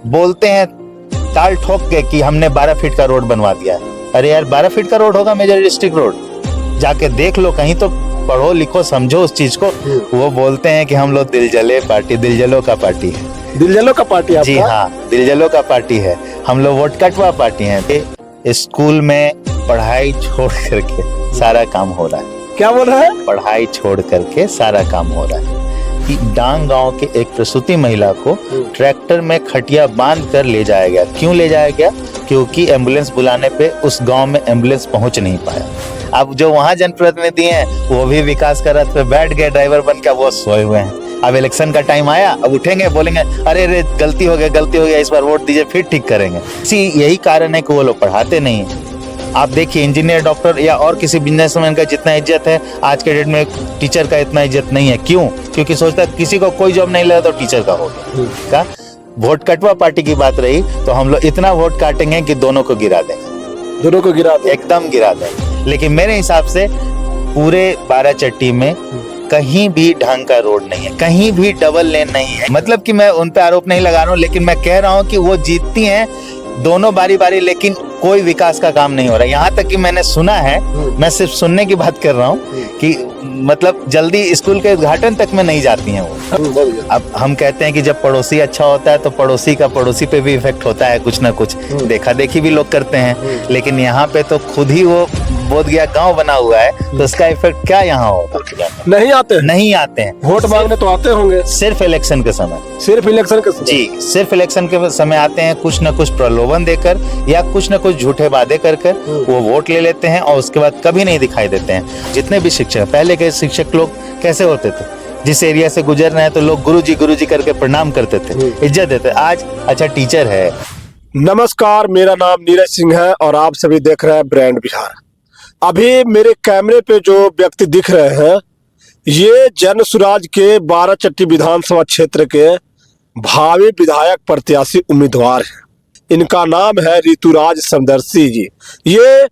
बोलते हैं ताल ठोक के कि हमने 12 फीट का रोड बनवा दिया है। अरे यार 12 फीट का रोड होगा मेजर डिस्ट्रिक्ट रोड, जाके देख लो कहीं, तो पढ़ो लिखो समझो उस चीज को। वो बोलते हैं कि हम लोग दिलजले पार्टी, दिलजलों का पार्टी है। दिलजलों का पार्टी आपका? जी हाँ, दिलजलों का पार्टी है। हम लोग वोट कटवा पार्टी है। स्कूल में पढ़ाई छोड़ करके सारा काम हो रहा है। क्या बोल रहा है? पढ़ाई छोड़ करके सारा काम हो रहा है कि डांग गांव के एक प्रसूति महिला को ट्रैक्टर में खटिया बांध कर ले जाया गया। क्यों ले जाया गया? क्योंकि एम्बुलेंस बुलाने पे उस गांव में एम्बुलेंस पहुंच नहीं पाया। अब जो वहां जनप्रतिनिधि हैं वो भी विकास का रथ पे बैठ गए, ड्राइवर बन के वो सोए हुए हैं। अब इलेक्शन का टाइम आया, अब उठेंगे बोलेंगे अरे रे गलती हो गया, इस बार वोट दीजिए, फिर ठीक करेंगे। यही कारण है कि वो लोग पढ़ाते नहीं है। आप देखिए इंजीनियर, डॉक्टर या और किसी बिजनेसमैन का जितना इज्जत है, आज के डेट में टीचर का इतना इज्जत नहीं है। क्यों? क्योंकि सोचता है किसी को कोई जॉब नहीं लगा तो टीचर का हो गया। वोट कटवा पार्टी की बात रही तो हम लोग इतना वोट काटेंगे कि दोनों को गिरा देंगे, दोनों को गिरा देंगे, एकदम गिरा देंगे। लेकिन मेरे हिसाब से पूरे बाराचट्टी में कहीं भी ढंग का रोड नहीं है, कहीं भी डबल लेन नहीं है। मतलब कि मैं उन पे आरोप नहीं लगा रहा हूँ, लेकिन मैं कह रहा हूँ कि वो जीतती हैं दोनों बारी बारी, लेकिन कोई विकास का काम नहीं हो रहा। यहाँ तक कि मैंने सुना है, मैं सिर्फ सुनने की बात कर रहा हूँ कि मतलब जल्दी स्कूल के उद्घाटन तक में नहीं जाती हैं वो। अब हम कहते हैं कि जब पड़ोसी अच्छा होता है तो पड़ोसी का पड़ोसी पे भी इफेक्ट होता है, कुछ ना कुछ देखा देखी भी लोग करते हैं। लेकिन यहाँ पे तो खुद ही वो बोध गया गांव बना हुआ है, तो उसका इफेक्ट क्या यहाँ होगा? नहीं आते हैं। वोट मांगने तो आते होंगे, सिर्फ इलेक्शन के समय, सिर्फ इलेक्शन के समय। जी, सिर्फ इलेक्शन के समय आते हैं, कुछ न कुछ प्रलोभन देकर या कुछ न कुछ झूठे वादे कर वो वोट ले लेते हैं और उसके बाद कभी नहीं दिखाई देते हैं। जितने भी शिक्षक, पहले के शिक्षक लोग कैसे होते थे? जिस एरिया से गुजर रहे हैं तो लोग गुरुजी करके प्रणाम करते थे, इज्जत देते। आज अच्छा टीचर है। नमस्कार, मेरा नाम नीरज सिंह है और आप सभी देख रहे हैं ब्रांड बिहार। अभी मेरे कैमरे पे जो व्यक्ति दिख रहे हैं, ये जन सुराज के बाराचट्टी विधानसभा क्षेत्र के भावी विधायक प्रत्याशी उम्मीदवार हैं। इनका नाम है ऋतुराज समदर्शी जी। ये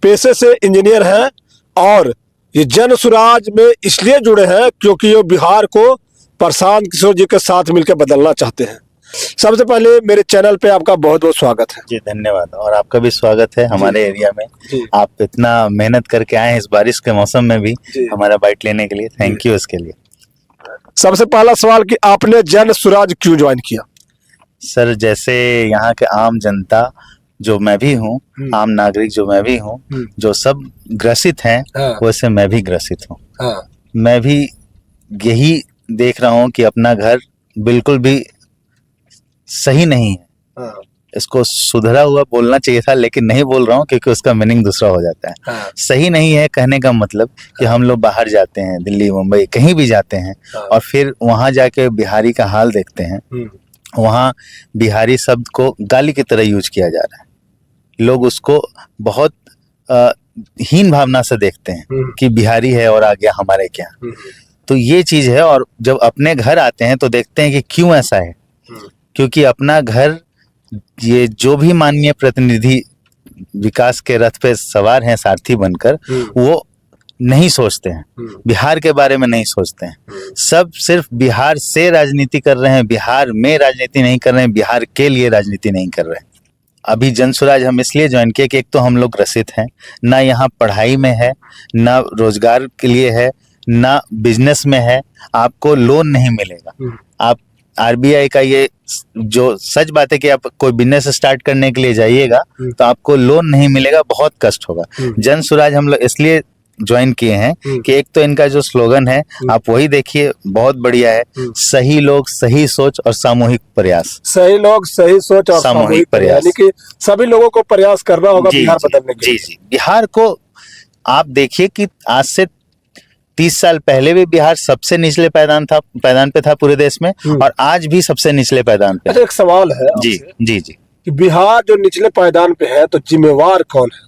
पेशे से इंजीनियर हैं और ये जन सुराज में इसलिए जुड़े हैं क्योंकि ये बिहार को प्रशांत किशोर जी के साथ मिलकर बदलना चाहते हैं। सबसे पहले मेरे चैनल पे आपका बहुत बहुत स्वागत है। जी धन्यवाद, और आपका भी स्वागत है हमारे एरिया में। आप इतना मेहनत करके आए हैं इस बारिश के मौसम में भी हमारा बाइट लेने के लिए, थैंक यू इसके लिए। सबसे पहला सवाल कि आपने जन सुराज क्यों ज्वाइन किया? सर, जैसे यहाँ के आम जनता जो मैं भी हूँ, आम नागरिक जो मैं भी हूँ, जो सब ग्रसित हैं, वैसे मैं भी ग्रसित हूँ। मैं भी यही देख रहा हूँ कि अपना घर बिल्कुल भी सही नहीं है। इसको सुधरा हुआ बोलना चाहिए था, लेकिन नहीं बोल रहा हूँ क्योंकि उसका मीनिंग दूसरा हो जाता है। सही नहीं है कहने का मतलब कि हम लोग बाहर जाते हैं, दिल्ली मुंबई कहीं भी जाते हैं और फिर वहां जाके बिहारी का हाल देखते हैं। वहाँ बिहारी शब्द को गाली की तरह यूज किया जा रहा है। लोग उसको बहुत हीन भावना से देखते हैं कि बिहारी है और आ गया हमारे क्या। तो ये चीज है। और जब अपने घर आते हैं तो देखते हैं कि क्यों ऐसा है, क्योंकि अपना घर, ये जो भी माननीय प्रतिनिधि विकास के रथ पे सवार हैं सारथी बनकर, वो नहीं सोचते हैं, बिहार के बारे में नहीं सोचते हैं। सब सिर्फ बिहार से राजनीति कर रहे हैं, बिहार में राजनीति नहीं कर रहे हैं, बिहार के लिए राजनीति नहीं कर रहे हैं। अभी जनसुराज हम इसलिए ज्वाइन किए कि एक तो हम लोग ग्रसित हैं, ना यहाँ पढ़ाई में है, ना रोजगार के लिए है, ना बिजनेस में है। आपको लोन नहीं मिलेगा। आप आरबीआई का ये जो सच बात है कि आप कोई बिजनेस स्टार्ट करने के लिए जाइएगा तो आपको लोन नहीं मिलेगा, बहुत कष्ट होगा। जनसुराज हम लोग इसलिए ज्वाइन किए हैं कि एक तो इनका जो स्लोगन है आप वही देखिए, बहुत बढ़िया है, सही लोग सही सोच और सामूहिक प्रयास। सही लोग सही सोच और सामूहिक प्रयास, यानी कि सभी लोगों को प्रयास करना होगा बिहार बदलने के लिए। जी, बिहार को आप देखिए कि आज से 30 साल पहले भी बिहार सबसे निचले पायदान पे था पूरे देश में, और आज भी सबसे निचले पायदान पे। अच्छा, एक सवाल है जी कि बिहार जो निचले पायदान पे है तो जिम्मेवार कौन है?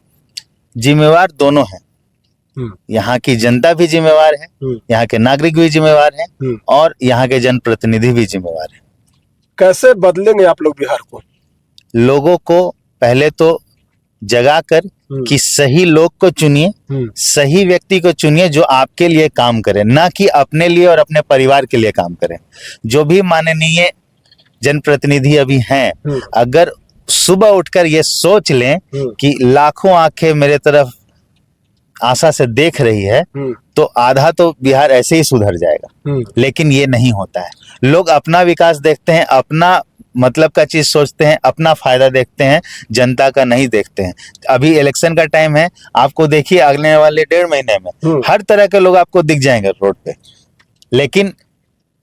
जिम्मेवार दोनों हैं। यहाँ की जनता भी जिम्मेवार है, यहाँ के नागरिक भी जिम्मेवार हैं, और यहाँ के जनप्रतिनिधि भी जिम्मेवार हैं। कैसे बदलेंगे आप लोग बिहार को? लोगों को पहले तो जगाकर कि सही लोग को चुनिए, सही व्यक्ति को चुनिए जो आपके लिए काम करे, ना कि अपने लिए और अपने परिवार के लिए काम करे। जो भी माननीय जनप्रतिनिधि अभी हैं, अगर सुबह उठकर ये सोच लें कि लाखों आंखें मेरे तरफ आशा से देख रही है, तो आधा तो बिहार ऐसे ही सुधर जाएगा। लेकिन ये नहीं होता है। लोग अपना विकास देखते हैं, अपना मतलब का चीज सोचते हैं, अपना फायदा देखते हैं, जनता का नहीं देखते हैं। अभी इलेक्शन का टाइम है, आपको देखिए अगले वाले 1.5 महीने में हर तरह के लोग आपको दिख जाएंगे रोड पे, लेकिन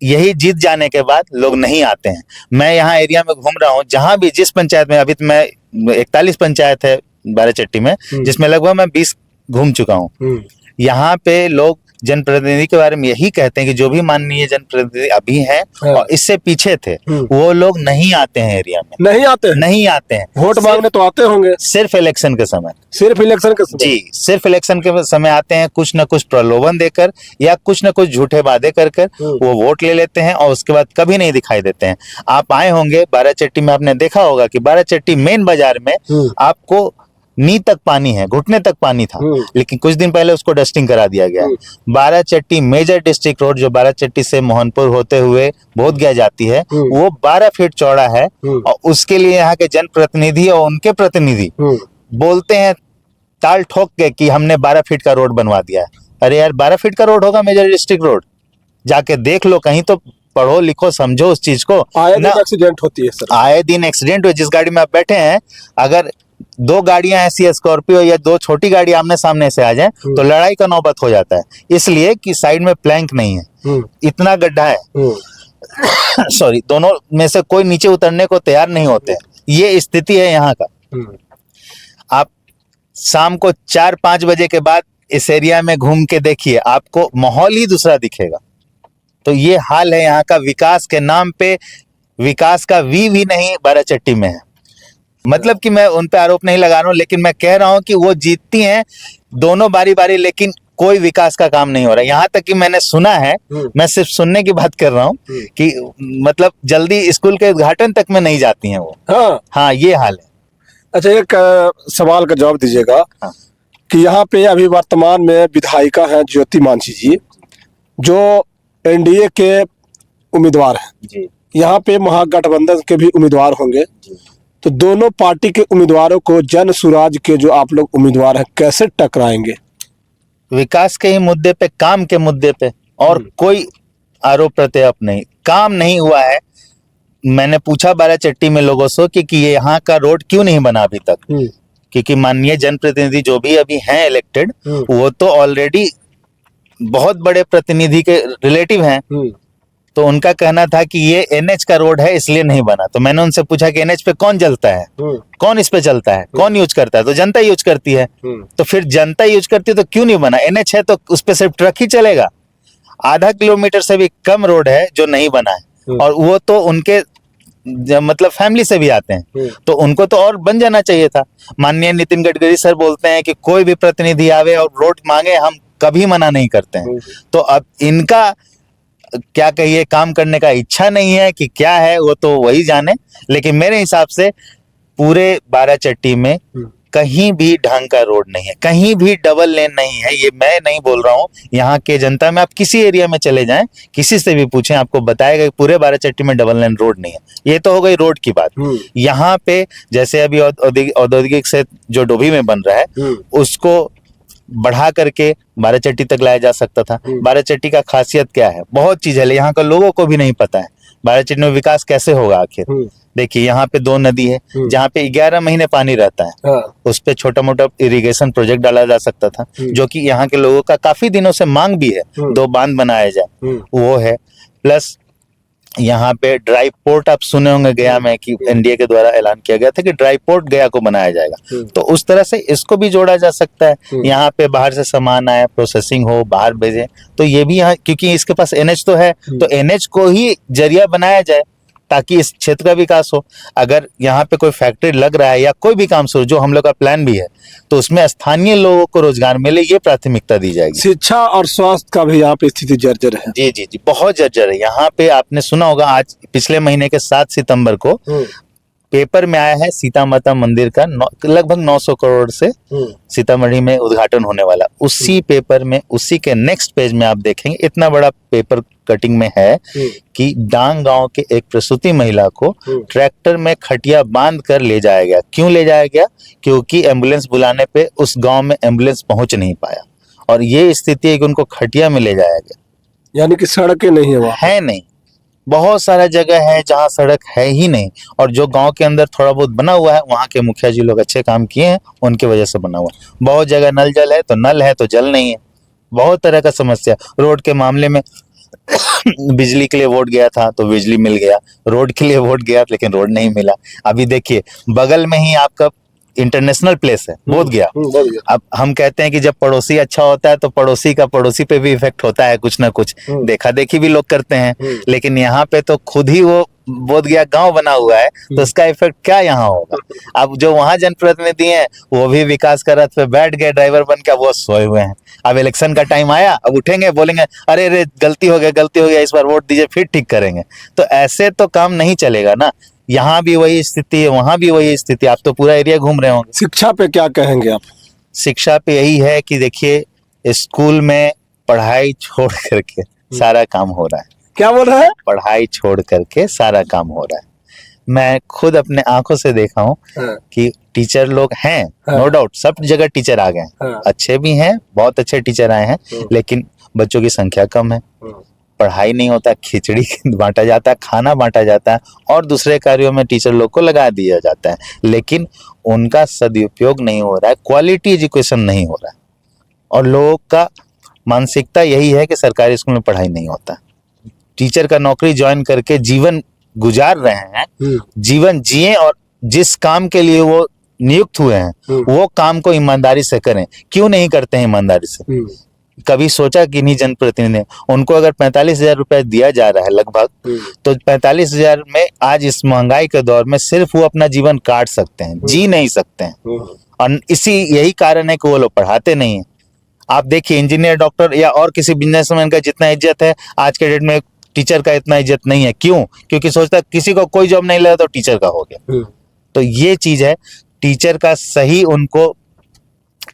यही जीत जाने के बाद लोग नहीं आते हैं। मैं यहाँ एरिया में घूम रहा हूँ, जहां भी जिस पंचायत में, अभी तो मैं 41 पंचायत है बाराचट्टी में, जिसमें लगभग मैं 20 घूम चुका हूँ। यहाँ पे लोग जनप्रतिनिधि के बारे में यही कहते हैं कि जो भी माननीय जनप्रतिनिधि अभी हैं और इससे पीछे थे, वो लोग नहीं आते हैं एरिया में, नहीं आते हैं। वोट मांगने तो आते होंगे, सिर्फ इलेक्शन के समय, सिर्फ इलेक्शन के समय। जी, सिर्फ इलेक्शन के समय आते हैं, कुछ न कुछ प्रलोभन देकर या कुछ न कुछ झूठे वादे कर वो वोट ले लेते हैं और उसके बाद कभी नहीं दिखाई देते हैं। आप आए होंगे बाराचट्टी में, आपने देखा होगा कि बाराचट्टी मेन बाजार में आपको नी तक पानी है, घुटने तक पानी था, लेकिन कुछ दिन पहले उसको डस्टिंग करा दिया गया। बाराचट्टी मेजर डिस्ट्रिक्ट रोड जो बाराचट्टी से मोहनपुर होते हुए बोधगया जाती है, वो 12 फीट चौड़ा है और उसके लिए यहाँ के जनप्रतिनिधि और उनके प्रतिनिधि बोलते हैं ताल ठोक के कि हमने 12 फीट का रोड बनवा दिया है। अरे यार, 12 फीट का रोड होगा मेजर डिस्ट्रिक्ट रोड? जाके देख लो, कहीं तो पढ़ो लिखो समझो उस चीज को। आए दिन एक्सीडेंट होती है सर, आए दिन एक्सीडेंट हुए। जिस गाड़ी में आप बैठे हैं, अगर 2 गाड़ियां ऐसी स्कॉर्पियो या 2 छोटी गाड़ी आमने सामने से आ जाएं तो लड़ाई का नौबत हो जाता है, इसलिए कि साइड में प्लैंक नहीं है, इतना गड्ढा है सॉरी, दोनों में से कोई नीचे उतरने को तैयार नहीं होते हैं। ये स्थिति है यहाँ का। आप शाम को 4-5 बजे के बाद इस एरिया में घूम के देखिए, आपको माहौल ही दूसरा दिखेगा। तो ये हाल है यहाँ का। विकास के नाम पे विकास का वी भी नहीं बाराचट्टी में है। मतलब कि मैं उन पे आरोप नहीं लगा रहा हूँ, लेकिन मैं कह रहा हूँ कि वो जीतती हैं दोनों बारी बारी, लेकिन कोई विकास का काम नहीं हो रहा। यहाँ तक कि मैंने सुना है, मैं सिर्फ सुनने की बात कर रहा हूँ कि मतलब जल्दी स्कूल के उद्घाटन तक में नहीं जाती हैं वो। हाँ, ये हाल है। अच्छा, एक सवाल का जवाब दीजिएगा कि यहाँ पे अभी वर्तमान में विधायिका है ज्योति मांझी जी, जो एनडीए के उम्मीदवार हैं। यहाँ पे महागठबंधन के भी उम्मीदवार होंगे, तो दोनों पार्टी के उम्मीदवारों को जन सुराज के जो आप लोग उम्मीदवार हैं कैसे टकराएंगे? विकास के ही मुद्दे पे, काम के मुद्दे पे, और कोई आरोप प्रत्यारोप नहीं। काम नहीं हुआ है। मैंने पूछा बाराचट्टी में लोगों से कि ये यहाँ का रोड क्यों नहीं बना अभी तक, क्योंकि माननीय जनप्रतिनिधि जो भी अभी हैं इलेक्टेड, वो तो ऑलरेडी बहुत बड़े प्रतिनिधि के रिलेटिव हैं। तो उनका कहना था कि ये एनएच का रोड है इसलिए नहीं बना। तो मैंने उनसे पूछा कि एनएच पे कौन जलता है, कौन इस पे चलता है, कौन यूज करता है? तो जनता यूज करती है। तो फिर जनता यूज करती है तो क्यों नहीं बना? एनएच है तो उस पे सिर्फ ट्रक ही चलेगा। आधा किलोमीटर से भी कम रोड है जो नहीं बना है, और वो तो उनके मतलब फैमिली से भी आते हैं, तो उनको तो और बन जाना चाहिए था। माननीय नितिन गडकरी सर बोलते हैं कि कोई भी प्रतिनिधि आवे और रोड मांगे, हम कभी मना नहीं करते हैं। तो अब इनका क्या कहिए, काम करने का इच्छा नहीं है कि क्या है, वो तो वही जाने। लेकिन मेरे हिसाब से पूरे बाराचट्टी में कहीं भी ढंग का रोड नहीं है, कहीं भी डबल लेन नहीं है। ये मैं नहीं बोल रहा हूँ, यहाँ के जनता में आप किसी एरिया में चले जाएं, किसी से भी पूछें, आपको बताएगा कि पूरे बाराचट्टी में डबल लेन रोड नहीं है। ये तो हो गई रोड की बात। यहाँ पे जैसे अभी औद्योगिक से जो डोभी में बन रहा है, उसको बढ़ा करके बाराचट्टी तक लाया जा सकता था। बाराचट्टी का खासियत क्या है? बहुत चीज है, यहाँ का लोगों को भी नहीं पता है बाराचट्टी में विकास कैसे होगा आखिर। देखिए, यहाँ पे 2 नदी है जहाँ पे 11 महीने पानी रहता है। उस पे छोटा मोटा इरिगेशन प्रोजेक्ट डाला जा सकता था, जो कि यहाँ के लोगों का काफी दिनों से मांग भी है। 2 बांध बनाया जाए, वो है। प्लस यहाँ पे ड्राई पोर्ट आप सुने होंगे गया में कि एनडीए के द्वारा ऐलान किया गया था कि ड्राई पोर्ट गया को बनाया जाएगा। तो उस तरह से इसको भी जोड़ा जा सकता है। यहाँ पे बाहर से सामान आए, प्रोसेसिंग हो, बाहर भेजे, तो ये भी यहाँ, क्योंकि इसके पास एनएच तो है, तो एनएच को ही जरिया बनाया जाए ताकि इस क्षेत्र का विकास हो। अगर यहाँ पे कोई फैक्ट्री लग रहा है या कोई भी काम शुरू, जो हम लोग का प्लान भी है, तो उसमें स्थानीय लोगों को रोजगार मिले, ये प्राथमिकता दी जाएगी। शिक्षा और स्वास्थ्य का भी यहाँ पे स्थिति जर्जर है। जी जी जी, बहुत जर्जर है। यहाँ पे आपने सुना होगा, आज पिछले महीने के 7 सितंबर को पेपर में आया है सीता माता मंदिर का लगभग 900 करोड़ से सीतामढ़ी में उद्घाटन होने वाला। उसी पेपर में उसी के नेक्स्ट पेज में आप देखेंगे इतना बड़ा पेपर कटिंग में है कि डांग गांव के एक प्रसूति महिला को ट्रैक्टर में खटिया बांध कर ले जाया गया। क्यों ले जाया गया? क्योंकि एम्बुलेंस बुलाने पे उस गांव में एम्बुलेंस पहुंच नहीं पाया और ये स्थिति है कि उनको खटिया में ले जाया गया। यानी कि सड़कें नहीं है वहाँ, है नहीं। बहुत सारा जगह है जहाँ सड़क है ही नहीं और जो गांव के अंदर थोड़ा बहुत बना हुआ है वहाँ के मुखिया जी लोग अच्छे काम किए हैं, उनकी वजह से बना हुआ है। बहुत जगह नल जल है तो नल है तो जल नहीं है। बहुत तरह का समस्या। रोड के मामले में बिजली के लिए वोट गया था तो बिजली मिल गया, रोड के लिए वोट गया लेकिन रोड नहीं मिला। अभी देखिए बगल में ही आपका इंटरनेशनल प्लेस है, बोध गया। अब हम कहते हैं कि जब पड़ोसी अच्छा होता है तो पड़ोसी का पड़ोसी पे भी इफेक्ट होता है, कुछ ना कुछ देखा देखी भी लोग करते हैं, लेकिन यहाँ पे तो खुद ही वो बोध गया गांव बना हुआ है तो उसका इफेक्ट क्या यहाँ होगा। अब जो वहां जनप्रतिनिधि हैं वो भी विकास का रथ पे बैठ गए, ड्राइवर बन के वो सोए हुए हैं। अब इलेक्शन का टाइम आया, अब उठेंगे बोलेंगे अरे रे गलती हो गया इस बार वोट दीजिए फिर ठीक करेंगे। तो ऐसे तो काम नहीं चलेगा ना। यहाँ भी वही स्थिति है, वहां भी वही स्थिति। आप तो पूरा एरिया घूम रहे होंगे। शिक्षा पे क्या कहेंगे आप? शिक्षा पे यही है कि देखिए स्कूल में पढ़ाई छोड़ करके सारा काम हो रहा है। क्या बोल रहा है? पढ़ाई छोड़ करके सारा काम हो रहा है। मैं खुद अपने आंखों से देखा हूँ कि टीचर लोग हैं, नो डाउट सब जगह टीचर आ गए, अच्छे भी हैं, बहुत अच्छे टीचर आए हैं, लेकिन बच्चों की संख्या कम है। पढ़ाई नहीं होता, खिचड़ी बांटा जाता है, खाना बांटा जाता है और दूसरे कार्यों में टीचर लोग को लगा दिया जाता है, लेकिन उनका सदुपयोग नहीं हो रहा है, क्वालिटी एजुकेशन नहीं हो रहा है। और लोगों का मानसिकता यही है कि सरकारी स्कूल में पढ़ाई नहीं होता। टीचर का नौकरी ज्वाइन करके जीवन गुजार रहे हैं, जीवन जिए और जिस काम के लिए वो नियुक्त हुए हैं वो काम को ईमानदारी से करें। क्यों नहीं करते हैं ईमानदारी से? कभी सोचा कि नहीं जनप्रतिनिधि उनको अगर 45,000 रुपए दिया जा रहा है लगभग, तो 45,000 में आज इस महंगाई के दौर में सिर्फ वो अपना जीवन काट सकते हैं, जी नहीं सकते हैं। और यही कारण है कि वो लोग पढ़ाते नहीं है। आप देखिए इंजीनियर, डॉक्टर या और किसी बिजनेसमैन का जितना इज्जत है आज के डेट में टीचर का इतना इज्जत नहीं है। क्यों? क्योंकि सोचता किसी को कोई जॉब नहीं लगा तो टीचर का हो गया। तो ये चीज है, टीचर का सही उनको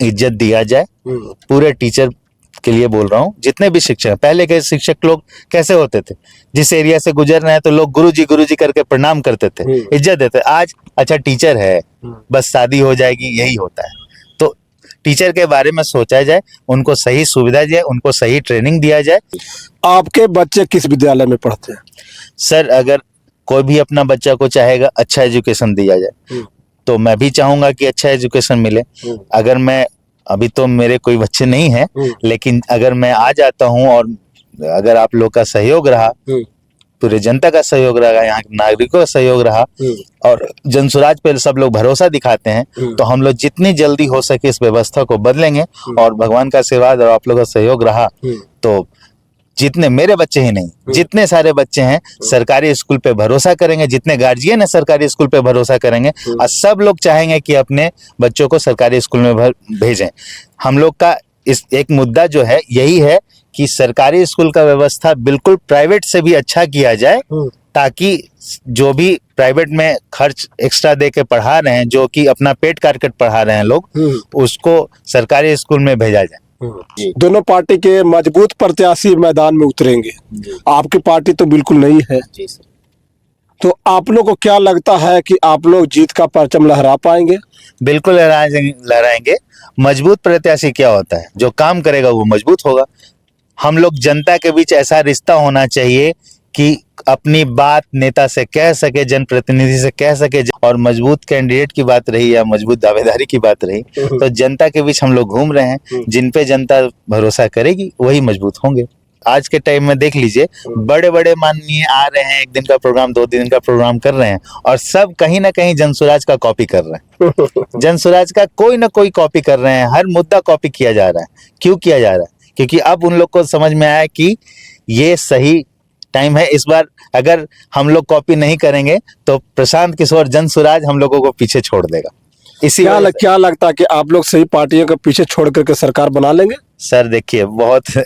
इज्जत दिया जाए। पूरे टीचर के लिए बोल रहा हूँ, जितने भी शिक्षक, पहले के शिक्षक लोग कैसे होते थे, जिस एरिया से गुजर रहे हैं तो लोग गुरुजी करके प्रणाम करते थे, इज्जत देते। आज अच्छा टीचर है बस शादी हो जाएगी, यही होता है। तो टीचर के बारे में सोचा जाए, उनको सही सुविधा दिया, उनको सही ट्रेनिंग दिया जाए। आपके बच्चे किस विद्यालय में पढ़ते हैं? सर अगर कोई भी अपना बच्चा को चाहेगा अच्छा एजुकेशन दिया जाए तो मैं भी चाहूंगा कि अच्छा एजुकेशन मिले। अगर मैं, अभी तो मेरे कोई बच्चे नहीं हैं, लेकिन अगर मैं आ जाता हूं और अगर आप लोग का सहयोग रहा, पूरे जनता का सहयोग रहा, यहाँ के नागरिकों का सहयोग रहा और जनसुराज पे सब लोग भरोसा दिखाते हैं तो हम लोग जितनी जल्दी हो सके इस व्यवस्था को बदलेंगे। और भगवान का आशीर्वाद और आप लोगों का सहयोग रहा तो जितने मेरे बच्चे ही नहीं, जितने सारे बच्चे हैं सरकारी स्कूल पे भरोसा करेंगे, जितने गार्जियन है सरकारी स्कूल पे भरोसा करेंगे और सब लोग चाहेंगे कि अपने बच्चों को सरकारी स्कूल में भेजें। हम लोग का इस एक मुद्दा जो है यही है कि सरकारी स्कूल का व्यवस्था बिल्कुल प्राइवेट से भी अच्छा किया जाए, ताकि जो भी प्राइवेट में खर्च एक्स्ट्रा दे के पढ़ा रहे हैं, जो कि अपना पेट काट कर पढ़ा रहे हैं लोग, उसको सरकारी स्कूल में भेजा जाए। दोनों पार्टी के मजबूत प्रत्याशी मैदान में उतरेंगे, आपकी पार्टी तो बिल्कुल नहीं है। जी सर। तो आप लोग को क्या लगता है कि आप लोग जीत का परचम लहरा पाएंगे? बिल्कुल लहराएंगे। मजबूत प्रत्याशी क्या होता है? जो काम करेगा वो मजबूत होगा। हम लोग जनता के बीच ऐसा रिश्ता होना चाहिए कि अपनी बात नेता से कह सके, जनप्रतिनिधि से कह सके। और मजबूत कैंडिडेट की बात रही या मजबूत दावेदारी की बात रही तो जनता के बीच हम लोग घूम रहे हैं, जिन पे जनता भरोसा करेगी वही मजबूत होंगे। आज के टाइम में देख लीजिए, बड़े बड़े माननीय आ रहे हैं, 1 दिन का प्रोग्राम 2 दिन का प्रोग्राम कर रहे हैं और सब कहीं ना कहीं जनसुराज का कॉपी कर रहे हैं। जनसुराज का कोई ना कोई कॉपी कर रहे हैं, हर मुद्दा कॉपी किया जा रहा है। क्यों किया जा रहा है? क्योंकि अब उन लोग को समझ में आया कि ये सही टाइम है। इस बार अगर हम लोग कॉपी नहीं करेंगे तो प्रशांत किशोर, जनसुराज हम लोगों को पीछे छोड़ देगा। इसी क्या लगता है कि आप लोग सही पार्टियों के पीछे छोड़ करके सरकार बना लेंगे? सर देखिए, बहुत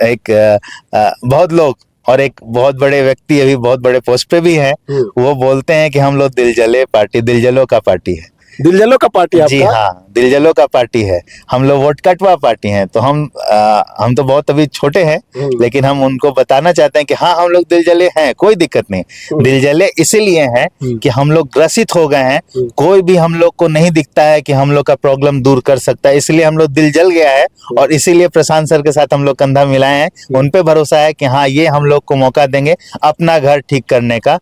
लोग और एक बहुत बड़े व्यक्ति अभी बहुत बड़े पोस्ट पे भी हैं, वो बोलते हैं कि हम लोग दिलजले पार्टी, दिलजलों का पार्टी है। दिलजलों का पार्टी आपका? जी हाँ, दिलजलों का पार्टी है। हम लोग वोट कटवा पार्टी हैं, तो हम तो बहुत अभी छोटे हैं, लेकिन हम उनको बताना चाहते हैं कि हाँ, हम लोग दिलजले हैं, कोई दिक्कत नहीं। दिलजले इसीलिए हैं कि हम लोग ग्रसित हो गए हैं, कोई भी हम लोग को नहीं दिखता है कि हम लोग का प्रॉब्लम दूर कर सकता है, इसलिए हम लोग दिल जल गया है। और इसीलिए प्रशांत सर के साथ हम लोग कंधा मिलाए हैं, उन पे भरोसा है कि हाँ, ये हम लोग को मौका देंगे अपना घर ठीक करने का।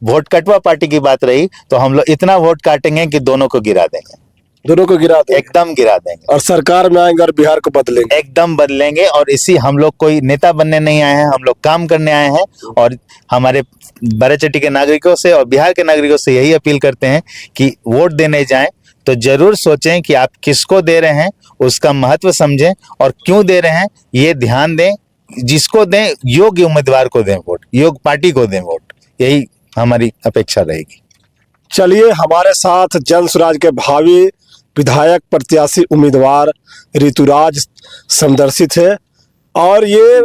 वोट कटवा पार्टी की बात रही तो हम लोग इतना वोट काटेंगे कि दोनों को गिरा देंगे, दोनों को गिरा देंगे, एकदम गिरा देंगे, और सरकार में आएंगे और बिहार को बदलेंगे, एकदम बदलेंगे। और इसी, हम लोग कोई नेता बनने नहीं आए हैं, हम लोग काम करने आए हैं। और हमारे बाराचट्टी के नागरिकों से और बिहार के नागरिकों से यही अपील करते हैं कि वोट देने जाएं तो जरूर सोचें कि आप किसको दे रहे हैं, उसका महत्व समझें, और क्यों दे रहे हैं ये ध्यान दें। जिसको दें, योग्य उम्मीदवार को दें वोट, योग्य पार्टी को दें वोट, यही हमारी अपेक्षा रहेगी। चलिए, हमारे साथ जन स्वराज के भावी विधायक प्रत्याशी उम्मीदवार ऋतुराज संदर्शित है, और ये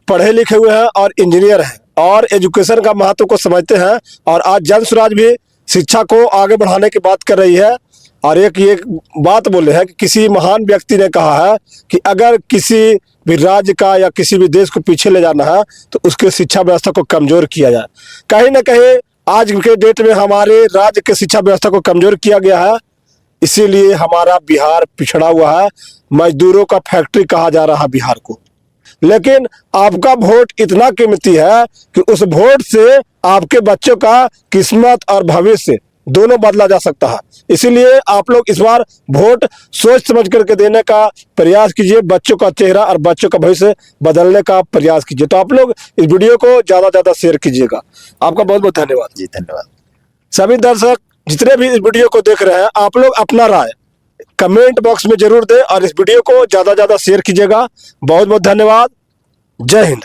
पढ़े लिखे हुए हैं और इंजीनियर हैं और एजुकेशन का महत्व को समझते हैं। और आज जन स्वराज भी शिक्षा को आगे बढ़ाने की बात कर रही है। और ये बात बोले हैं कि किसी महान व्यक्ति ने कहा है कि अगर किसी भी राज्य का या किसी भी देश को पीछे ले जाना है तो उसके शिक्षा व्यवस्था को कमजोर किया जाए। कहीं ना कहीं आज के डेट में हमारे राज्य के शिक्षा व्यवस्था को कमजोर किया गया है, इसीलिए हमारा बिहार पिछड़ा हुआ है। मजदूरों का फैक्ट्री कहा जा रहा है बिहार को। लेकिन आपका वोट इतना कीमती है कि उस वोट से आपके बच्चों का किस्मत और भविष्य दोनों बदला जा सकता है। इसीलिए आप लोग इस बार वोट सोच समझ करके देने का प्रयास कीजिए, बच्चों का चेहरा और बच्चों का भविष्य बदलने का प्रयास कीजिए। तो आप लोग इस वीडियो को ज्यादा से ज्यादा शेयर कीजिएगा। आपका बहुत बहुत धन्यवाद। जी धन्यवाद। सभी दर्शक जितने भी इस वीडियो को देख रहे हैं, आप लोग अपना राय कमेंट बॉक्स में जरूर दें और इस वीडियो को ज्यादा से ज्यादा शेयर कीजिएगा। बहुत बहुत धन्यवाद। जय हिंद।